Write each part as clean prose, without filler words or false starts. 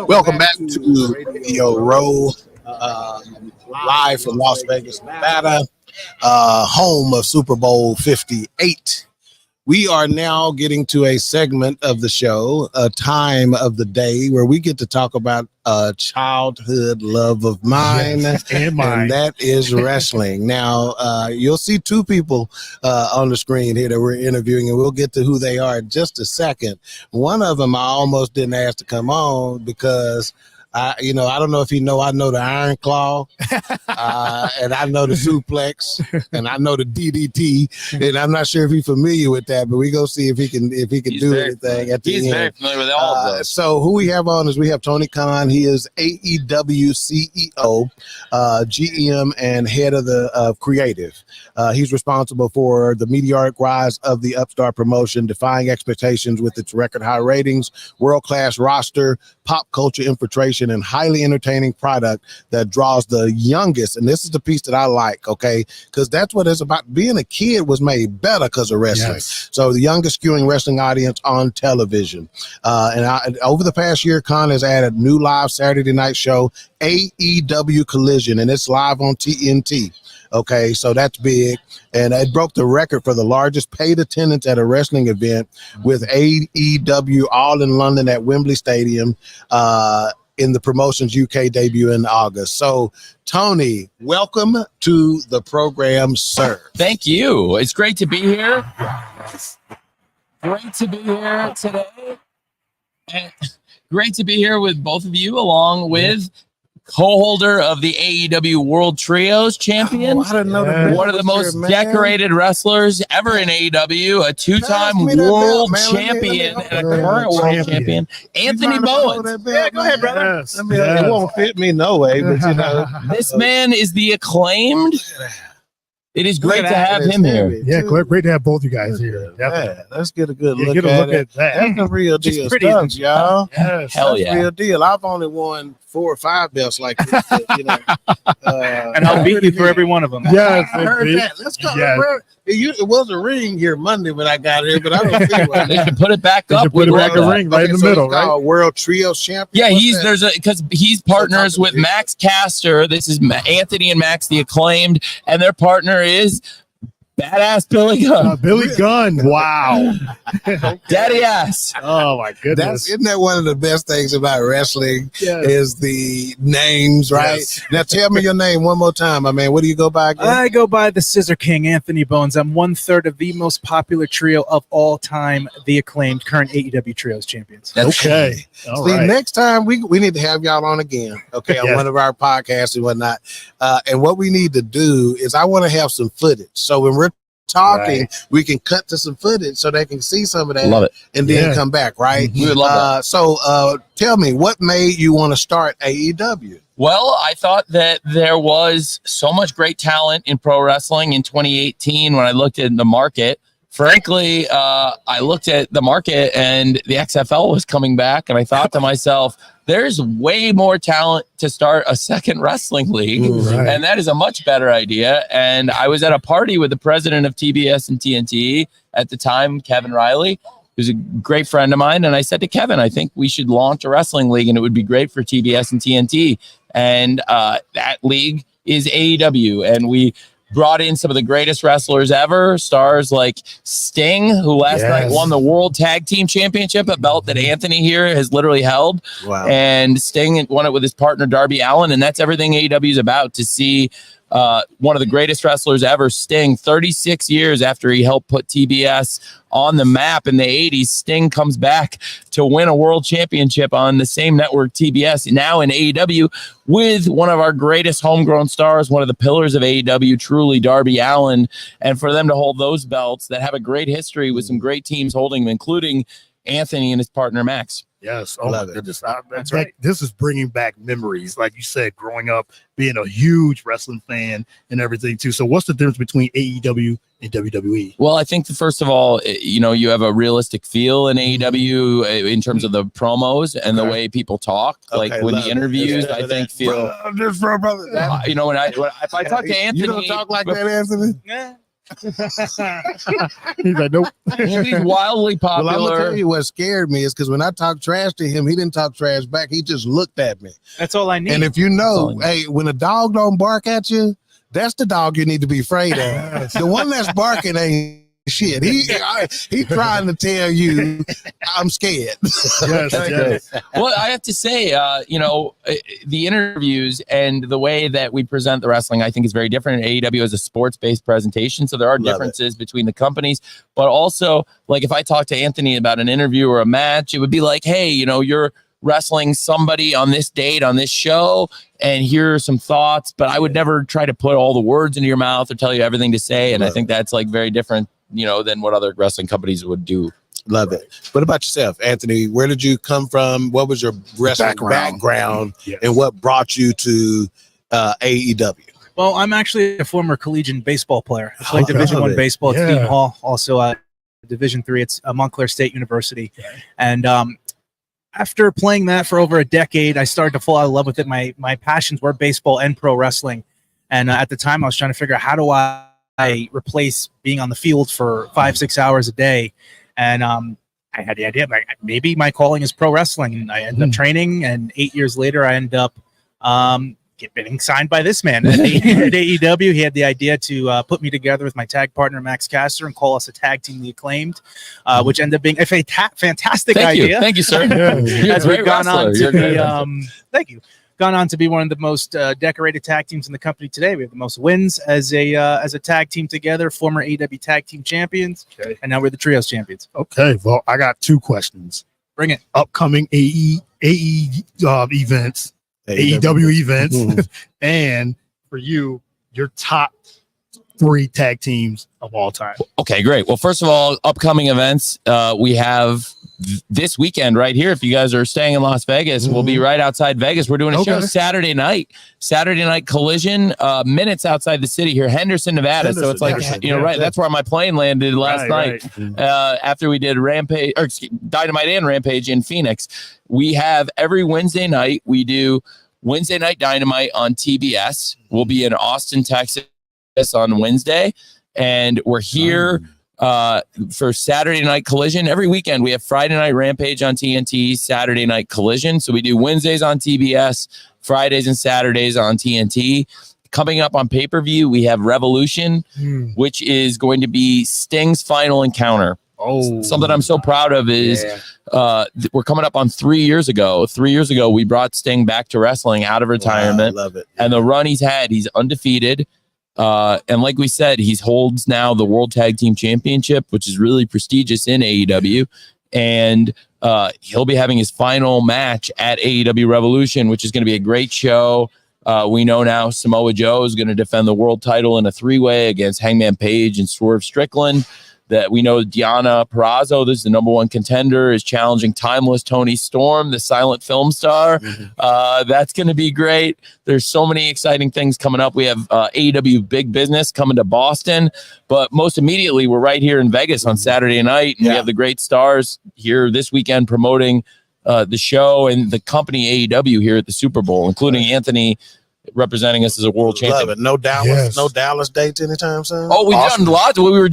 Welcome back to Radio Row, live from Las Vegas, Nevada, home of Super Bowl 58. We are now getting to a segment of the show, a time of the day where we get to talk about a childhood love of mine, and that is wrestling. Now, you'll see two people on the screen here that we're interviewing, and we'll get to who they are in just a second. One of them I almost didn't ask to come on because I don't know if I know the Iron Claw, and I know the suplex, and I know the DDT, and I'm not sure if he's familiar with that, but we go see if he can do anything at the end. He's very familiar with all of those. So who we have on is we have Tony Khan. He is AEW CEO, GM, and head of the creative. He's responsible for the meteoric rise of the Upstart promotion, defying expectations with its record high ratings, world-class roster, pop culture infiltration, and highly entertaining product that draws the youngest. And this is the piece that I like, okay? Because that's what it's about. Being a kid was made better because of wrestling. Yes. So the youngest skewing wrestling audience on television. Over the past year, Khan has added new live Saturday night show, AEW Collision, and it's live on TNT. Okay, so that's big. And it broke the record for the largest paid attendance at a wrestling event with AEW all in London at Wembley Stadium in the promotion's UK debut in August. So, Tony, welcome to the program, sir. Thank you. It's great to be here. Great to be here today. And great to be here with both of you, along with co-holder of the AEW World Trios champion, one of the most decorated wrestlers ever in AEW, a two-time world champion and a current world champion, Anthony Bowens. Yeah, go ahead, brother. It won't fit me no way, but this man is the Acclaimed. It is great to have him here. Yeah, great to have both you guys here. Yeah, let's get a good look at that. That's the real deal stuff, y'all. Yes. Hell yeah. Real deal. I've only won 4 or 5 belts like this. And I'll beat you for every one of them. Yes, I heard that. Let's go. Yes. It was a ring here Monday when I got here, but I don't see one. They should put it back up. Put it back a ring right in the middle, right? World Trio Champion. Yeah, because he's partners with Max Caster. This is Anthony and Max, the Acclaimed, and their partner is Badass Billy Gunn. Billy Gunn. Wow. Daddy ass. Oh, my goodness. Isn't that one of the best things about wrestling is the names, right? Yes. Now, tell me your name one more time, my man. What do you go by again? I go by the Scissor King, Anthony Bowens. I'm 1/3 of the most popular trio of all time, the Acclaimed, current AEW Trios champions. Okay. Next time we need to have y'all on again, okay, on one of our podcasts and whatnot. And what we need to do is I want to have some footage. So when we're talking, we can cut to some footage so they can see some of that and then come back, right? We would love that. So tell me, what made you want to start AEW? Well, I thought that there was so much great talent in pro wrestling in 2018 when I looked at the market. Frankly, I looked at the market and the XFL was coming back, and I thought to myself, there's way more talent to start a second wrestling league, and that is a much better idea. And I was at a party with the president of TBS and TNT at the time, Kevin Riley, who's a great friend of mine. And I said to Kevin, I think we should launch a wrestling league, and it would be great for TBS and TNT. And that league is AEW, and we brought in some of the greatest wrestlers ever, stars like Sting, who last night won the World Tag Team Championship, a belt that Anthony here has literally held. Wow. And Sting won it with his partner, Darby Allin, and that's everything AEW is about, to see one of the greatest wrestlers ever, Sting, 36 years after he helped put TBS on the map in the 80s. Sting comes back to win a world championship on the same network, TBS, now in AEW, with one of our greatest homegrown stars, one of the pillars of AEW, truly, Darby Allin. And for them to hold those belts that have a great history with some great teams holding them, including Anthony and his partner, Max. Yes. Oh, my goodness. That's right. This is bringing back memories, like you said, growing up, being a huge wrestling fan and everything, too. So what's the difference between AEW and WWE? Well, I think first of all, you have a realistic feel in AEW in terms of the promos and the way people talk. Like when the interviews, I think feel. Just for a brother. If I talk to Anthony, you don't talk like that, Anthony. Yeah. He's like, nope. He's wildly Well, I'm gonna popular. tell you what scared me is because when I talked trash to him, he didn't talk trash back. He just looked at me. That's all I need. And if you That's know, all I need. hey, when a dog don't bark at you, that's the dog you need to be afraid of. The one that's barking ain't shit. He trying to tell you I'm scared. Yes, yes. Well, I have to say, the interviews and the way that we present the wrestling, I think is very different. AEW is a sports-based presentation, so there are Love differences between the companies. But also, like if I talk to Anthony about an interview or a match, it would be like, hey, you're wrestling somebody on this date on this show, and here are some thoughts. But I would never try to put all the words into your mouth or tell you everything to say. And I think that's like very different, than what other wrestling companies would do. Love it. What about yourself, Anthony? Where did you come from? What was your wrestling background Yes. and what brought you to AEW? Well, I'm actually a former collegiate baseball player. I played Oh, Division love I it. baseball at Yeah. Stephen Hall, also Division III. It's Montclair State University. And after playing that for over a decade, I started to fall out of love with it. My passions were baseball and pro wrestling. And at the time, I was trying to figure out how do I replace being on the field for 5-6 hours a day. And I had the idea, like, maybe my calling is pro wrestling. And I ended up training. And 8 years later, I ended up getting signed by this man at AEW. He had the idea to put me together with my tag partner, Max Caster, and call us a tag team, The Acclaimed, which ended up being a fantastic idea. Thank you, sir. Yeah. You're a As great we've gone wrestler. on You're a to great be, wrestler. thank you. Gone on to be one of the most decorated tag teams in the company today. We have the most wins as a tag team together, former AEW tag team champions, Okay. and now we're the trios champions. Okay. Well, I got 2 questions. Bring it. Upcoming AE events, AEW events, Mhm. and for you, your top 3 tag teams of all time. Okay, great. Well, first of all, upcoming events, we have this weekend right here. If you guys are staying in Las Vegas, we'll be right outside Vegas. We're doing a show Okay. Saturday night Collision, minutes outside the city here, Henderson, Nevada. So it's like, Henderson, right. yeah. That's where my plane landed last Right, night. After we did Dynamite and Rampage in Phoenix. We have every Wednesday night, we do Wednesday Night Dynamite on TBS. We'll be in Austin, Texas on Wednesday. And we're here for Saturday Night Collision. Every weekend, we have Friday Night Rampage on TNT, Saturday Night Collision. So we do Wednesdays on TBS, Fridays and Saturdays on TNT. Coming up on pay-per-view, we have Revolution, which is going to be Sting's final encounter. Oh, Something I'm so proud of is we're coming up on 3 years ago. 3 years ago, we brought Sting back to wrestling out of retirement. Wow, love it. And the run he's had, he's undefeated. And like we said, he holds now the World Tag Team Championship, which is really prestigious in AEW. And he'll be having his final match at AEW Revolution, which is going to be a great show. We know now Samoa Joe is going to defend the world title in a 3-way against Hangman Page and Swerve Strickland. That we know Deonna Purrazzo, this is the #1 contender, is challenging Timeless Tony Storm, the silent film star. That's going to be great. There's so many exciting things coming up. We have AEW Big Business coming to Boston, but most immediately, we're right here in Vegas on Saturday night, and we have the great stars here this weekend promoting the show and the company AEW here at the Super Bowl, including Anthony representing us as a world champion. Love it. No Dallas, Yes. no Dallas dates anytime soon. Oh, we've Austin. done lots. We're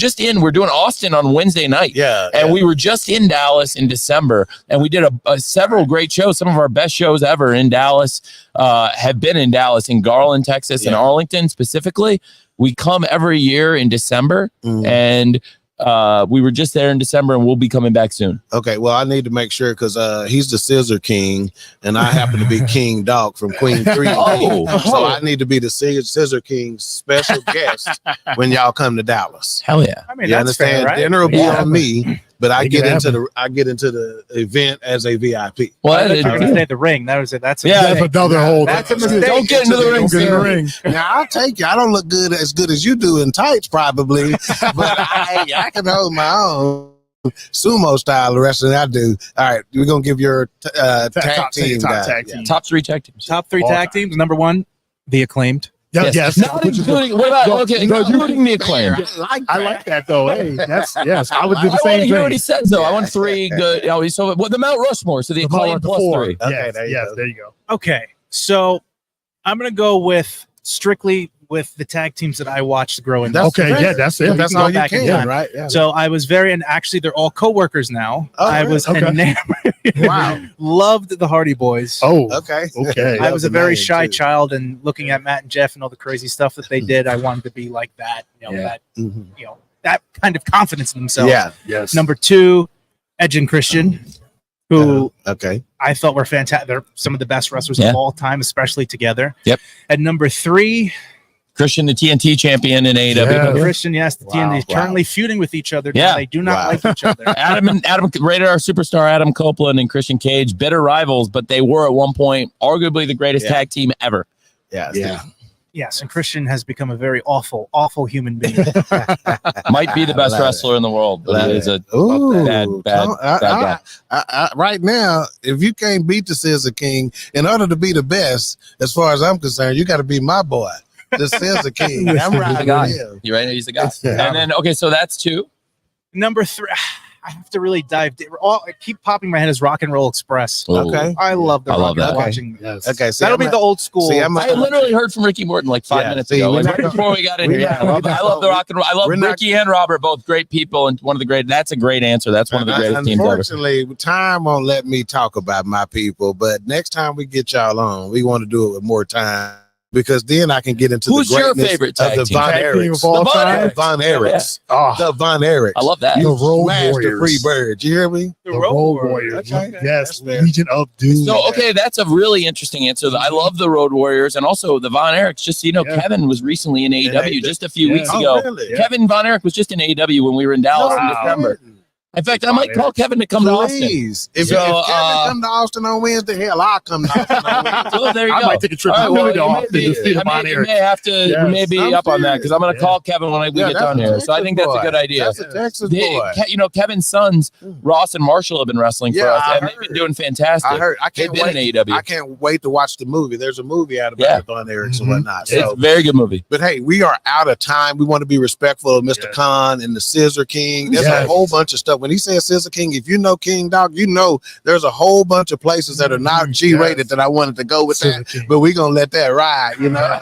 doing Austin on Wednesday night. yeah. And we were just in Dallas in December, and we did several great shows. Some of our best shows ever in Dallas have been in Dallas, in Garland, Texas, and Arlington specifically. We come every year in December, and we were just there in December, and we'll be coming back soon. Okay, well, I need to make sure because he's the Scissor King, and I happen to be King Dog from Queen 3. So I need to be the Scissor King's special guest when y'all come to Dallas. Hell yeah. I mean, You that's fair, understand? right? Dinner will be Yeah. on me, but I Make it get into the event as a VIP. Well, I thought you were going to say the ring. That's a That's mistake. another whole. That's a mistake. Don't get into the ring, Don't get in the sir. ring. Now I'll take you. I don't look as good as you do in tights, probably, but I can hold my own. Sumo style wrestling I do. All right, we're gonna give your tag team guy. tag Yeah. team. Top 3 tag teams. Top 3 All tag time. teams. #1, The Acclaimed. Yes. Not including, what about, okay, No, you- including the Acclaim. I like that though. Hey, that's yes. I would do the I want to same hear what thing. he says, though. I want 3 good. So the Mount Rushmore. So the The Acclaim Mount plus Rushmore. 3. Okay, Yes, there you yes, go. there you go. Okay, so I'm going to go with strictly with the tag teams that I watched growing That's up. Okay, fair. yeah, that's it. That's can go all you back in can, time. right? Yeah. So I was very, and actually they're all coworkers now. Oh, I really? was Okay. enamored. Wow. Loved the Hardy Boys. Oh, Okay. Okay. I was a very shy child. child, and looking at Matt and Jeff and all the crazy stuff that they did, I wanted to be like that. Yeah. That kind of confidence in themselves. Yeah. yes. Number 2, Edge and Christian, who Okay. I thought were fantastic. They're some of the best wrestlers Yeah. of all time, especially together. Yep. And number 3, Christian, the TNT champion in AEW. Yeah. Christian, yes, the Wow, TNT wow. currently feuding with each other. Yeah. Now. They do not Wow. like each other. Adam Radar superstar Adam Copeland and Christian Cage, bitter rivals, but they were at one point arguably the greatest Yeah. tag team ever. Yeah. Yeah. Yes, and Christian has become a very awful, awful human being. Might be the best Love it. wrestler in the world, but Love it is it. a Ooh, bad guy. right now, if you can't beat the Scissor King, in order to be the best, as far as I'm concerned, you got to be my boy, the Scissor King. I'm He's riding the guy. with him. You right? He's the guy. Yeah. And then okay, so that's 2. Number 3, I have to really dive deep. I keep popping my head as Rock and Roll Express. Okay. I love the I love Rock and that. watching. Yes. Okay. See, That'll be the old school. See, I'm I literally heard from Ricky Morton like 5 Yeah, minutes see, ago, we're like not right gonna- before we got in we're here. not- Yeah, I love the Rock and Roll. I love we're not- Ricky and Robert, both great people and one of the great. That's a great answer. That's one of the greatest teams ever. Unfortunately, time won't let me talk about my people, but next time we get y'all on, we want to do it with more time because then I can get into Who's the your greatness favorite of tag the team? Von Tag team Erichs. of all The Von time. Erichs. Von Erichs. Oh, The Von Erichs. I love that. The Road Smash the Warriors. free birds. You hear me? The Road Warriors. Okay. Yes. That's fair. Legion of Doom. So okay, that's a really interesting answer. I love the Road Warriors and also the Von Erichs. Just so you know, Yeah. Kevin was recently in AEW AEW. just a few Yeah. weeks Oh, ago. really? Yeah. Kevin Von Erich was just in AEW when we were in Dallas in Wow. December. In fact, I might call Kevin to come to Austin. Please. If, So, if Kevin come to Austin on Wednesday, hell, I'll come to Austin on Wednesday. So there you I go. might take a trip All right, to well, Philly to you may Austin be- to see the I Von may- you Erich. may have to, you Yes. may be I'm up on that because I'm going to serious. call Kevin when we Yeah, get that's down a here. So I Texas think that's a boy. good idea. That's a Texas boy. Kevin's sons, Ross and Marshall, have been wrestling for Yeah, us, I and they've been heard. doing fantastic. I heard. I They've can't been in wait. AEW. I can't wait to watch the movie. There's a movie out about Yeah. the Von Erichs and Mhm. whatnot. It's So, a very good movie. but hey, we are out of time. We want to be respectful of Mr. Yes. Khan and the Scissor King. There's Yes. a whole bunch of stuff. When he says Scissor King, if you know King Dog, you know there's a whole bunch of places that are not G-rated Yes. that I wanted to go with Scissor that. King. But we're gonna let that ride, you know.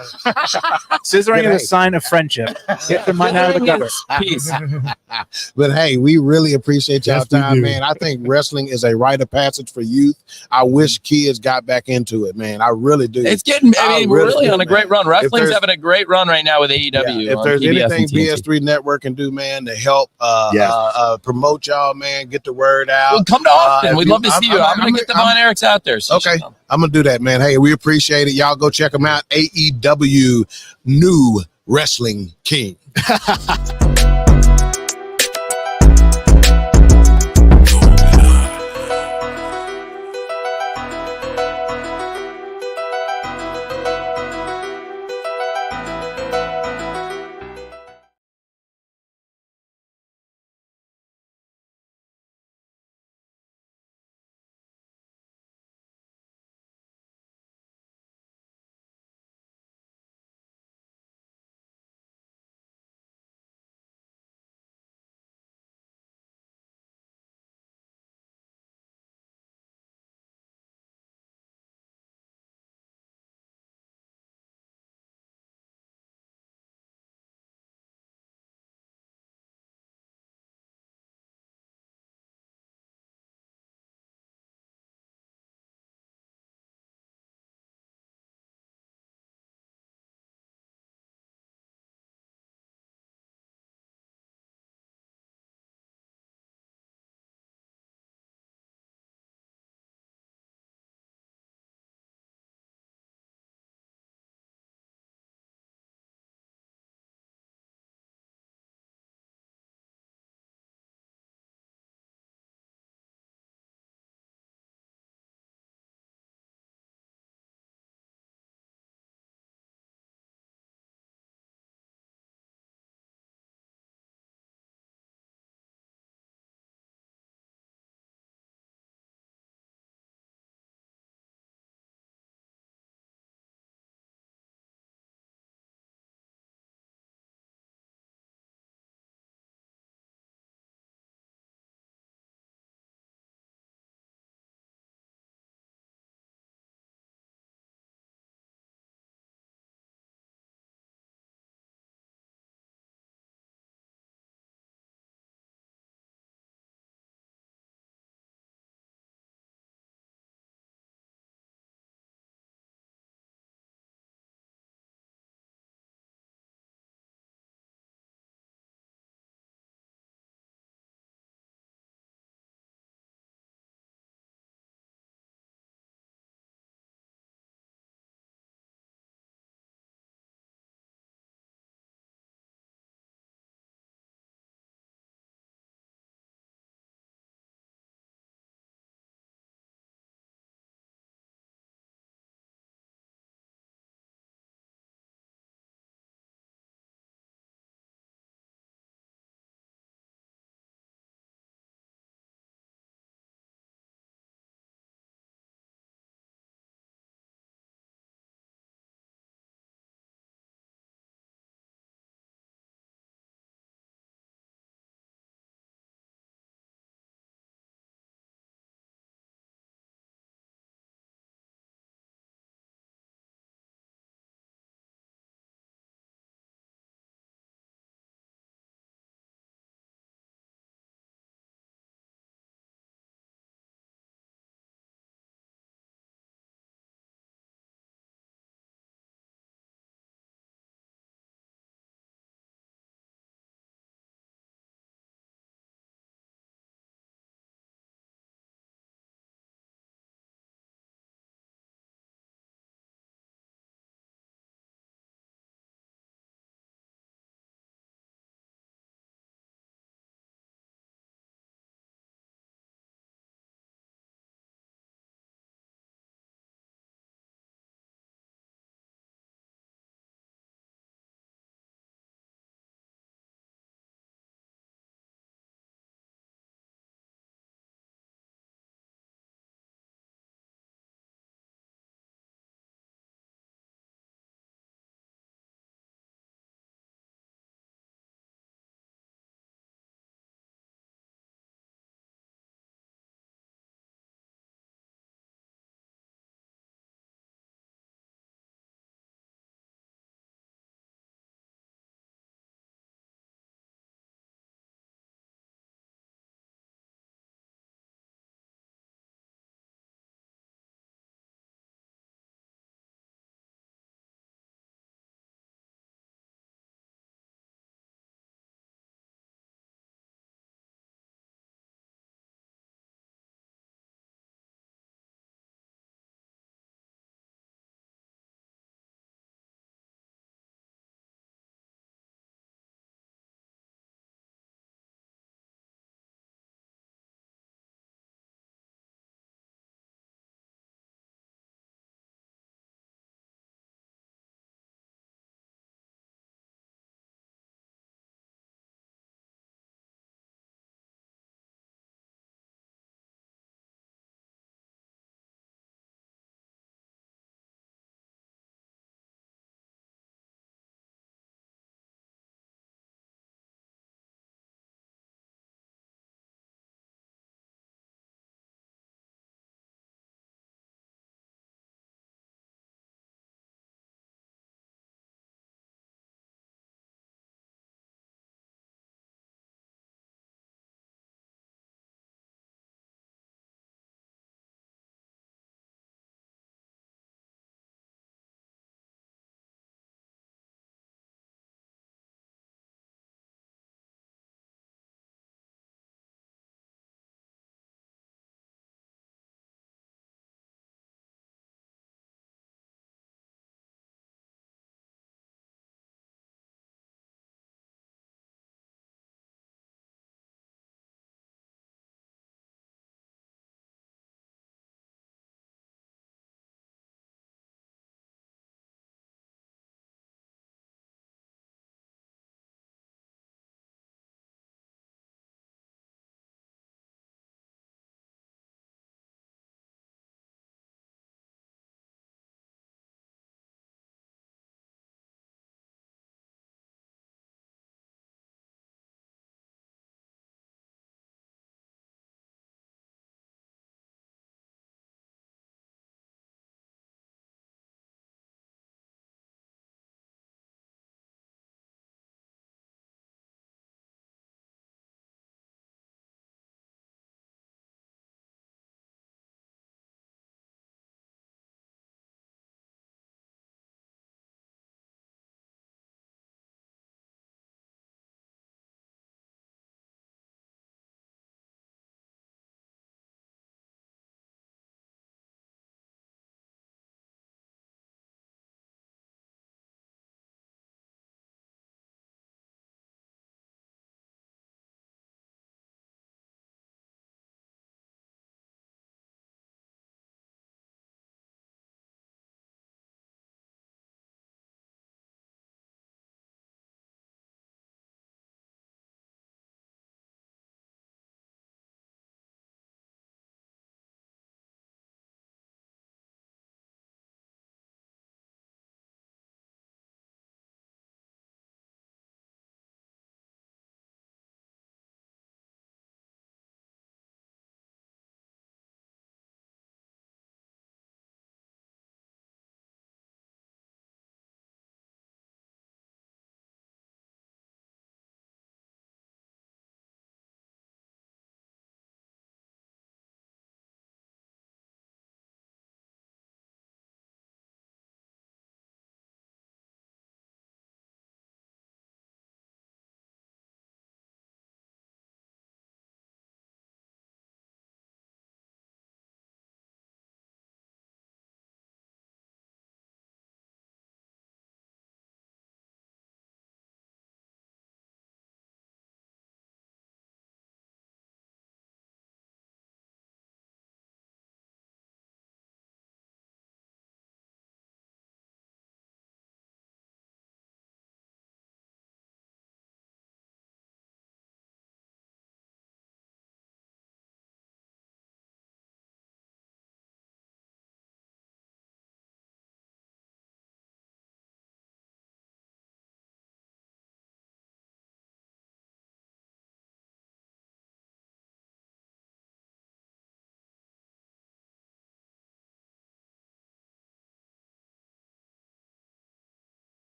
Scissoring Hey. is a sign of friendship. Get your mind out of the gutter. Peace. But hey, we really appreciate y'all Yes, we time, do. man. I think wrestling is a rite of passage for youth. I wish kids got back into it, man. I really do. It's getting. I I mean, we're really really do, on a great man. run. Wrestling's there's- having a great run right now with AEW. Yeah, if on there's TBS anything and TNT. BS3 Network can do, man, to help Yes. promote y'all, man, get the word out. Well, come to Austin. if We'd you- love to see you. I'm going to get the Von Erichs out there. So Okay. I'm gonna do that, man. Hey, we appreciate it. Y'all go check them out. AEW New Wrestling King.